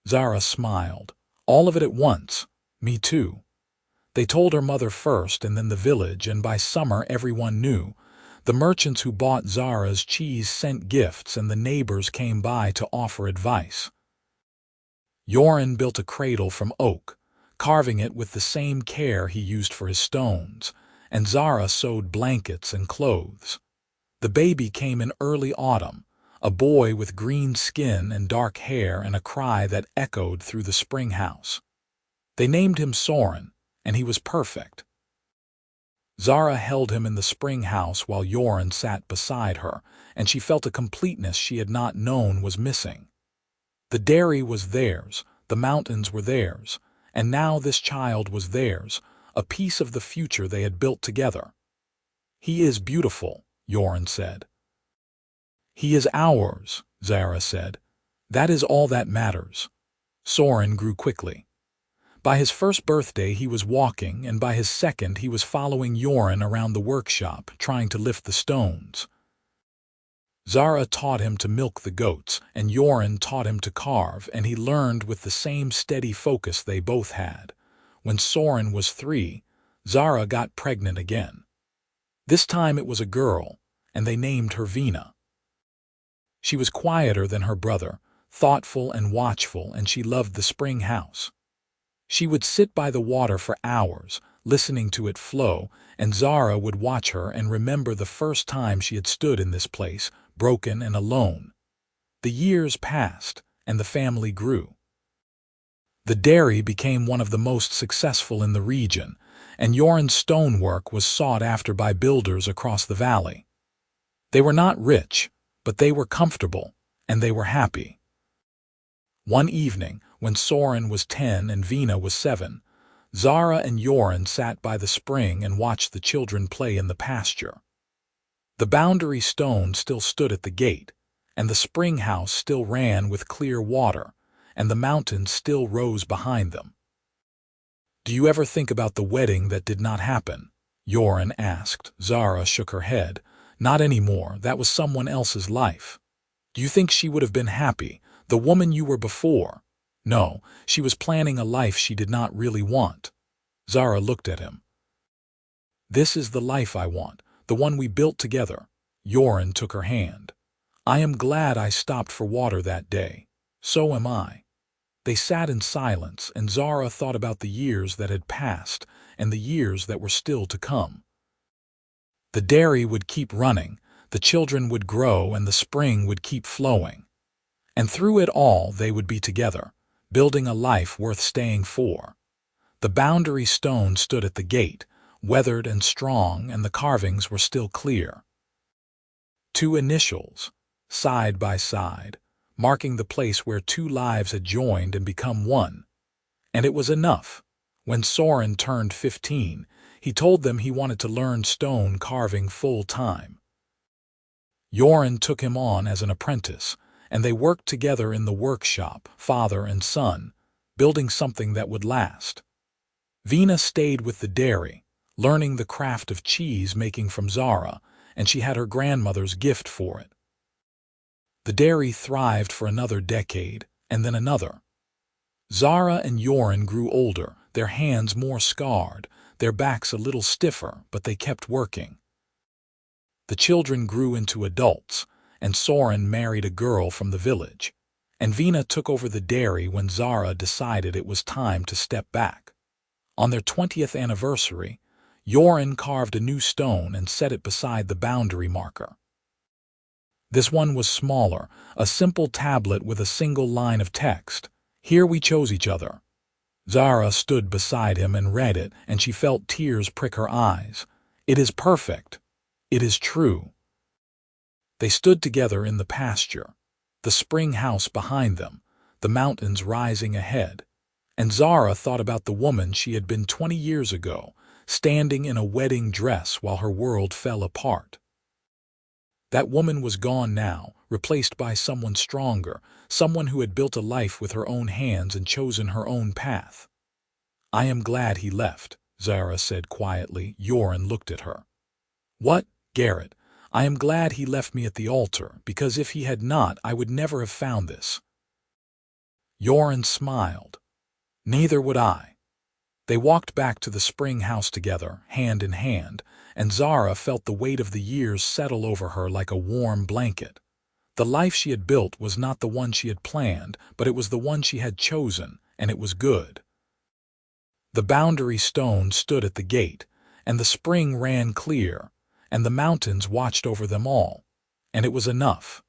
Zara smiled. "All of it at once." "Me too." They told her mother first and then the village, and by summer everyone knew. The merchants who bought Zara's cheese sent gifts, and the neighbors came by to offer advice. Yoren built a cradle from oak, carving it with the same care he used for his stones, and Zara sewed blankets and clothes. The baby came in early autumn, a boy with green skin and dark hair and a cry that echoed through the spring house. They named him Soren, and he was perfect. Zara held him in the spring house while Yoren sat beside her, and she felt a completeness she had not known was missing. The dairy was theirs, the mountains were theirs, and now this child was theirs, a piece of the future they had built together. "He is beautiful," Yoren said. "He is ours," Zara said. "That is all that matters." Soren grew quickly. By his first birthday he was walking, and by his second he was following Yoren around the workshop, trying to lift the stones. Zara taught him to milk the goats, and Yoren taught him to carve, and he learned with the same steady focus they both had. When Soren was 3, Zara got pregnant again. This time it was a girl, and they named her Vina. She was quieter than her brother, thoughtful and watchful, and she loved the spring house. She would sit by the water for hours, listening to it flow, and Zara would watch her and remember the first time she had stood in this place, broken and alone. The years passed, and the family grew. The dairy became one of the most successful in the region, and Yoren's stonework was sought after by builders across the valley. They were not rich, but they were comfortable, and they were happy. One evening, when Soren was 10 and Vina was 7, Zara and Yoren sat by the spring and watched the children play in the pasture. The boundary stone still stood at the gate, and the spring house still ran with clear water, and the mountains still rose behind them. "Do you ever think about the wedding that did not happen?" Yoren asked. Zara shook her head. "Not anymore. That was someone else's life." "Do you think she would have been happy, the woman you were before?" "No, she was planning a life she did not really want." Zara looked at him. "This is the life I want, the one we built together." Yoren took her hand. "I am glad I stopped for water that day. So am I." They sat in silence, and Zara thought about the years that had passed and the years that were still to come. The dairy would keep running, the children would grow, and the spring would keep flowing. And through it all they would be together, building a life worth staying for. The boundary stone stood at the gate, weathered and strong, and the carvings were still clear. 2 initials, side by side, marking the place where 2 lives had joined and become one. And it was enough. When Soren turned 15, He told them he wanted to learn stone carving full-time. Yoren took him on as an apprentice, and they worked together in the workshop, father and son, building something that would last. Vina stayed with the dairy, learning the craft of cheese making from Zara, and she had her grandmother's gift for it. The dairy thrived for another decade, and then another. Zara and Yoren grew older, their hands more scarred, their backs a little stiffer, but they kept working. The children grew into adults, and Soren married a girl from the village, and Vina took over the dairy when Zara decided it was time to step back. On their 20th anniversary, Yoren carved a new stone and set it beside the boundary marker. This one was smaller, a simple tablet with a single line of text. "Here we chose each other." Zara stood beside him and read it, and she felt tears prick her eyes. "It is perfect. It is true." They stood together in the pasture, the spring house behind them, the mountains rising ahead, and Zara thought about the woman she had been 20 years ago, standing in a wedding dress while her world fell apart. That woman was gone now, replaced by someone stronger, someone who had built a life with her own hands and chosen her own path. "I am glad he left," Zara said quietly. Yoren looked at her. "What, Garrett? I am glad he left me at the altar, because if he had not, I would never have found this." Yoren smiled. "Neither would I." They walked back to the spring house together, hand in hand, and Zara felt the weight of the years settle over her like a warm blanket. The life she had built was not the one she had planned, but it was the one she had chosen, and it was good. The boundary stone stood at the gate, and the spring ran clear, and the mountains watched over them all, and it was enough.